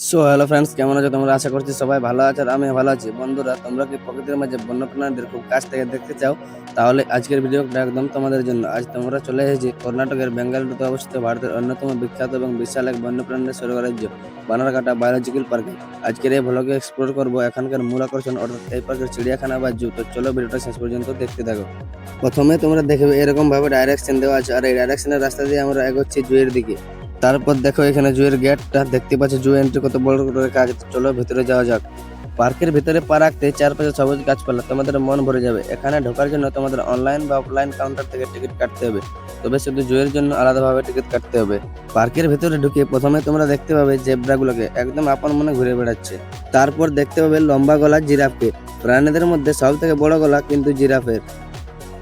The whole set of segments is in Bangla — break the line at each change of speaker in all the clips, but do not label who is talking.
সো হ্যালো ফ্রেন্ডস, কেমন আছো তোমরা? আশা করছি সবাই ভালো আছো আর আমি ভালো আছি। বন্ধুরা, তোমরা কি প্রকৃতির মাঝে বন্যপ্রাণীদের খুব কাছ থেকে দেখতে চাও? তাহলে আজকের ভিডিওটা একদম তোমাদের জন্য। আজ তোমরা চলে এসেছি কর্ণাটকের বেঙ্গালুরুতে অবস্থিত ভারতের অন্যতম বিখ্যাত এবং বিশাল এক বন্যপ্রাণীদের স্বর্গরাজ্য বানারঘাটা বায়োলজিক্যাল পার্কে। আজকের এই ভ্লগে এক্সপ্লোর করবো এখানকার মূল আকর্ষণ অর্থাৎ এই পার্কের চিড়িয়াখানা বা জু। তো চলো ভিডিওটা শেষ পর্যন্ত দেখতে থাকো। প্রথমে তোমরা দেখবে এরকম ভাবে ডাইরেকশন দেওয়া আছে, আর এই ডাইরেকশনের রাস্তা দিয়ে আমরা এগোচ্ছি জুয়ের দিকে। তারপর দেখো এখানে জুয়ের গেটটা দেখতে পাচ্ছ, জু এন্ট্রি কত বড় করে রেখা আছে। চলো ভেতরে যাওয়া যাক। পার্কের ভিতরে পা রাখতে চারপাশে সবুজ গাছপালা, তোমাদের মন ভরে যাবে। এখানে ঢোকার জন্য তোমাদের অনলাইন বা অফলাইন কাউন্টার থেকে টিকিট কাটতে হবে, তবে শুধু জুয়ের জন্য আলাদাভাবে টিকিট কাটতে হবে। পার্কের ভিতরে ঢুকে প্রথমে তোমরা দেখতে পাবে জেব্রাগুলোকে একদম আপন মনে ঘুরে বেড়াচ্ছে। তারপর দেখতে পাবে লম্বা গলা জিরাফকে, প্রাণীদের মধ্যে সব থেকে বড় গলা কিন্তু জিরাফের।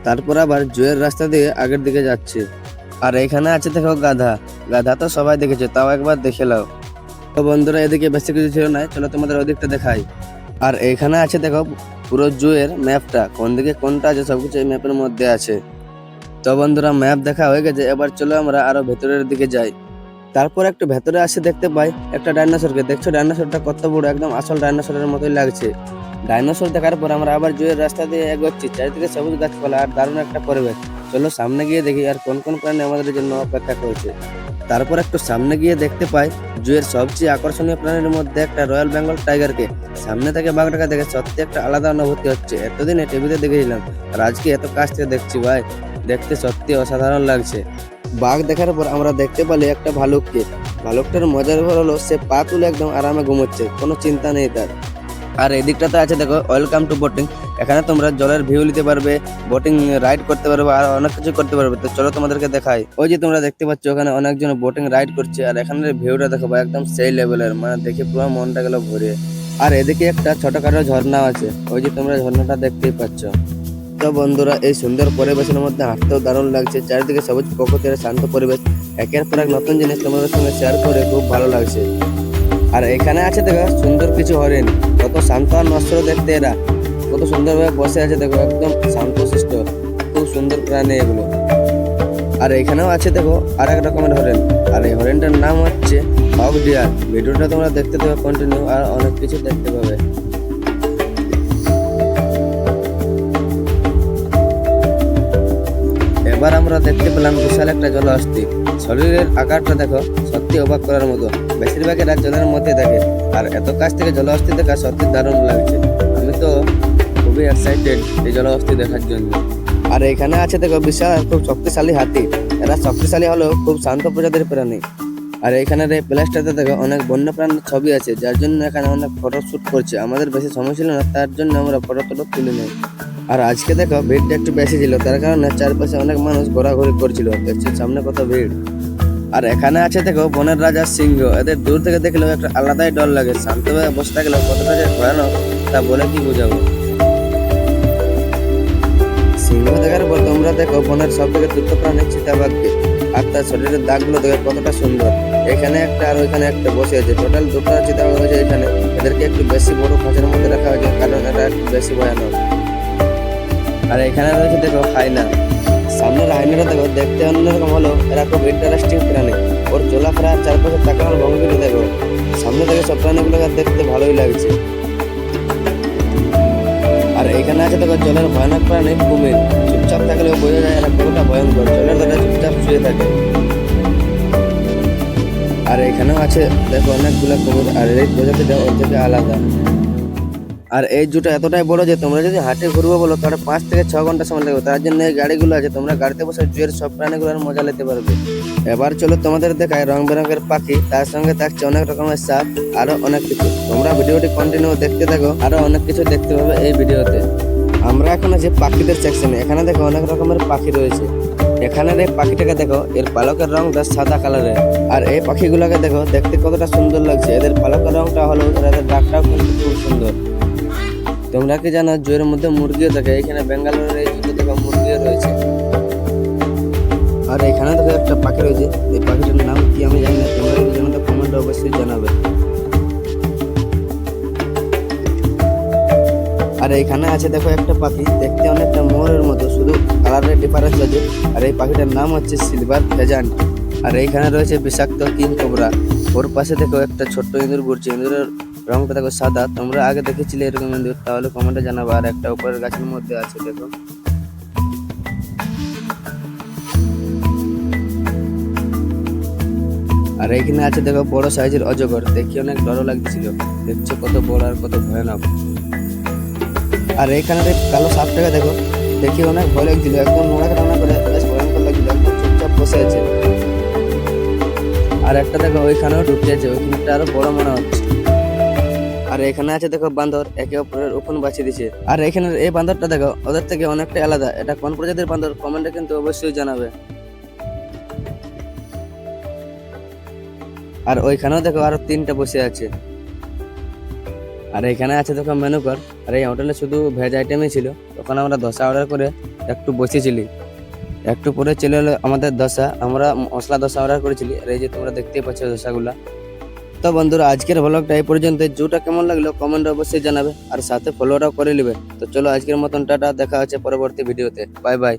তারপর আবার জুয়ের রাস্তা দিয়ে আগের দিকে যাচ্ছে। আর এখানে আছে দেখো গাধা। গাধা তো সবাই দেখেছে, তাও একবার দেখে নাও। তো বন্ধুরা, এদিকে বেশি কিছু ছিল না, চলো তোমাদের ওদিকটা দেখাই। আর এখানে আছে দেখো পুরো জুয়ের ম্যাপটা, কোন দিকে কোনটা আছে সবকিছু এই ম্যাপের মধ্যে আছে। তো বন্ধুরা, ম্যাপ দেখা হয়ে গেছে, এবার চলো আমরা আরো ভেতরের দিকে যাই। তারপর একটু ভেতরে আসে দেখতে পাই একটা ডাইনোসরকে। দেখছো ডাইনোসরটা কত বড়, একদম আসল ডাইনোসরের মতোই লাগছে। ডাইনোসর দেখার পর আমরা আবার জুয়ের রাস্তা দিয়ে এগোচ্ছি, চারিদিকে সবুজ গাছপালা আর দারুণ একটা পরিবেশ। চলো সামনে গিয়ে দেখি আর কোন কোন প্রাণী আমাদের জন্য অপেক্ষা করছে। তারপর একটু সামনে গিয়ে দেখতে পাই জুয়ের সবচেয়ে আকর্ষণীয় প্রাণীর মধ্যে একটা রয়্যাল বেঙ্গল টাইগারকে। সামনে থেকে বাঘটাকে দেখে সত্যি একটা আলাদা অনুভূতি হচ্ছে। এতদিনে টিভিতে দেখেছিলাম, আর আজকে এত কাছ থেকে দেখছি ভাই, দেখতে সত্যি অসাধারণ লাগছে। বাঘ দেখার পর আমরা দেখতে পেলে একটা ভালুককে। ভালুকটার মজার ব্যাপার হলো সে পা তুলে একদম আরামে ঘুমোচ্ছে, কোনো চিন্তা নেই তার। আর এদিকটাতে আছে দেখো ওয়েলকাম টু বোটিং। এখানে তোমরা জলের ভিউ নিতে পারবে, বোটিং রাইড করতে পারবে আর অনেক কিছু করতে পারবে। তো চলো তোমাদেরকে দেখাই। ওই যে তোমরা দেখতে পাচ্ছ ওখানে অনেকজন বোটিং রাইড করছে, আর এখানের ভিউটা দেখো ভাই, একদম সেই লেভেলের, মানে দেখে পুরো মনটা গেল ভরে। আর এদিকে একটা ছোটখাটো ঝর্ণা আছে, ওই যে তোমরা ঝর্ণাটা দেখতেই পাচ্ছ। তো বন্ধুরা, এই সুন্দর পরিবেশের মধ্যে হাঁটতেও দারুণ লাগছে। চারিদিকে সবুজ প্রকৃতির শান্ত পরিবেশ, একের পর এক নতুন জিনিস তোমাদের সঙ্গে শেয়ার করে খুব ভালো লাগছে। আর এখানে আছে দেখো সুন্দর কিছু হরিণ, কত শান্ত আর নশ্বর দেখতে এরা, কত সুন্দরভাবে বসে আছে দেখো, একদম শান্তশিষ্ট, খুব সুন্দর প্রাণী এগুলো। আর এখানেও আছে দেখো আর এক রকমের হরিণ, আর এই হরিণটার নাম হচ্ছে হক ডিয়ার। ভিডিওটা তোমরা দেখতে দেবে কন্টিনিউ, আর অনেক কিছু দেখতে পাবে। এবার আমরা দেখতে পেলাম বিশাল একটা জলহস্তী। শরীরের আকারটা দেখো, সত্যি অবাক করার মতো। বেশিরভাগ এরা জলের মধ্যে থাকে, আর এত কাছ থেকে জলহস্তী দেখা সত্যি দারুণ লাগছে। আমি তো খুবই এক্সাইটেড এই জলহস্তী দেখার জন্য। আর এখানে আছে দেখো বিশাল খুব শক্তিশালী হাতি। এরা শক্তিশালী হলেও খুব শান্ত প্রজাতির প্রাণী। আর এখানের এই প্লেসটাতে দেখো অনেক বন্যপ্রাণীর ছবি আছে, যার জন্য এখানে অনেক ফটো শুট করছে। আমাদের বেশি সময় ছিল না, তার জন্য আমরা ফটো তুলে নেই। আর আজকে দেখো ভিড়টা একটু বেশি ছিল, তার কারণে চারপাশে অনেক মানুষ ঘোরাঘুরি করছিল। দেখছি সামনে কত ভিড়। আর এখানে আছে দেখো বনের রাজা সিংহ। এদের দূর থেকে দেখলেও একটা আলাদাই ডর লাগে, শান্তভাবে বসে থাকলেও কতটা যে ভয়ানক তা বলে কি বোঝাবো। সিংহ দেখার পর তোমরা দেখো বনের সব থেকে দ্রুত প্রাণী চিতাবাঘকে, আর তার শরীরের দাগগুলো দেখে কতটা সুন্দর। এখানে একটা আর ওইখানে একটা বসে আছে, টোটাল দুটো চিতাবাঘ হয়েছে এখানে। এদেরকে একটু বেশি বড় খাঁচার মধ্যে রাখা হয়েছে, কারণ এটা একটু বেশি ভয়ানক। আর এখানে রয়েছে দেখো হাইনা। সামনের হাইনাটা দেখো, দেখতে অন্যরকম হলো এরা খুব ইন্টারেস্টিং প্রাণী। ওর চলাফেরা চারপাশে তাকানোর ভঙ্গিটা দেখো, সামনে থেকে সব প্রাণীগুলোকে দেখতে ভালোই লাগছে। আর এখানে আছে দেখো জলের ভয়ানক প্রাণী কুমির। চুপচাপ থাকলেও বোঝা যায় এরা কতটা ভয়ঙ্কর, জলের ধারে চুপচাপ শুয়ে থাকে। আর এখানেও আছে দেখো অনেকগুলো কুমির, আর এই প্রজাতিটা ওর থেকে আলাদা। আর এই জুটা এতটাই বড় যে তোমরা যদি হাটে ঘুরবো বলো তাহলে 5 থেকে 6 ঘন্টা সময় লাগবে। তার জন্য এই গাড়িগুলো আছে, তোমরা গাড়িতে বসে জুয়ের সব প্রাণীগুলোর মজা নিতে পারবে। এবার চলো তোমাদের দেখায় রং বেরঙের পাখি, তার সঙ্গে থাকছে অনেক রকমের সাপ, আরো অনেক কিছু। তোমরা ভিডিওটি কন্টিনিউ দেখতে থাকো, আরো অনেক কিছু দেখতে পাবে এই ভিডিওতে। আমরা এখন আছি পাখিদের সেকশনে। এখানে দেখো অনেক রকমের পাখি রয়েছে। এখানের এই পাখিটাকে দেখো, এর পালকের রংটা সাদা কালারের। আর এই পাখিগুলোকে দেখো, দেখতে কতটা সুন্দর লাগছে। এদের পালকের রংটা হলো, এদের ডাকটাও কিন্তু খুব সুন্দর। তোমরা কি জানো জুয়ের মধ্যে মুরগিও থাকে? এখানে বেঙ্গালুরুর এই জুতো থেকে মুরগিও রয়েছে। আর এখানে দেখো একটা পাখি রয়েছে, এই পাখিটার নাম কি আমি জানি না, তোমরা যদি জানো তো কমেন্টে অবশ্যই জানাবে। আর এইখানে আছে দেখো একটা পাখি, দেখতে অনেকটা মোরের মতো, শুধু কালারের ডিফারেন্স আছে। আর এই পাখিটার নাম হচ্ছে সিলভার ফেজান্ট। আর এইখানে রয়েছে বিষাক্ত কিং কোবরা। ওর পাশে দেখো একটা ছোট্ট ইঁদুর ঘুরছে, ইঁদুরের রংটা দেখো সাদা। তোমরা আগে দেখেছিলে এরকম ইঁদুর? তাহলে কমেন্টে জানাবো। আর একটা উপরের গাছের মধ্যে আছে দেখো। আর এইখানে আছে দেখো বড় সাইজের অজগর, দেখি অনেক ডরও লাগছিল। দেখছো কত বড় আর কত ভয়ানক। আর এইখানে কালো সাপটাকে দেখো, দেখি অনেক ভয় লাগছিল, একদম নোড়া করে, বেশ ভয়ঙ্কর লাগছিল, একদম চুপচাপ বসে আছে। আর একটা দেখো ওইখানেও ঢুকে আছে, ওইখানটা আরো বড় মনে হচ্ছে। আর এখানে আছে দেখো বান্দর, একে অপরের উকুন বাঁচিয়ে দিছে। আর এখানে এই বান্দরটা দেখো ওদের থেকে অনেকটা আলাদা। এটা কোন প্রজাতির বান্দর কমেন্টে কিন্তু অবশ্যই জানাবে। আর ওইখানেও দেখো আরো 3টা বসে আছে। আর এখানে আছে দেখো মেনু কার্ড। আর এই হোটেলে শুধু ভেজ আইটেমই ছিল। তখন আমরা ধোসা অর্ডার করে একটু বসেছিলি, একটু পরে চলে এলো আমাদের ধোসা। আমরা মশলা ধোসা অর্ডার করেছিলি। আর এই যে তোমরা দেখতেই পাচ্ছ ধোসাগুলা। তো বন্ধুরা আজকের ব্লগটা এই পর্যন্ত। জুটা কেমন লাগলো কমেন্ট অবশ্যই জানাবে, আর সাথে ফলোটাও করে নেবে। তো চলো আজকের মতন টাটা, দেখা হচ্ছে পরবর্তী ভিডিওতে। Bye bye.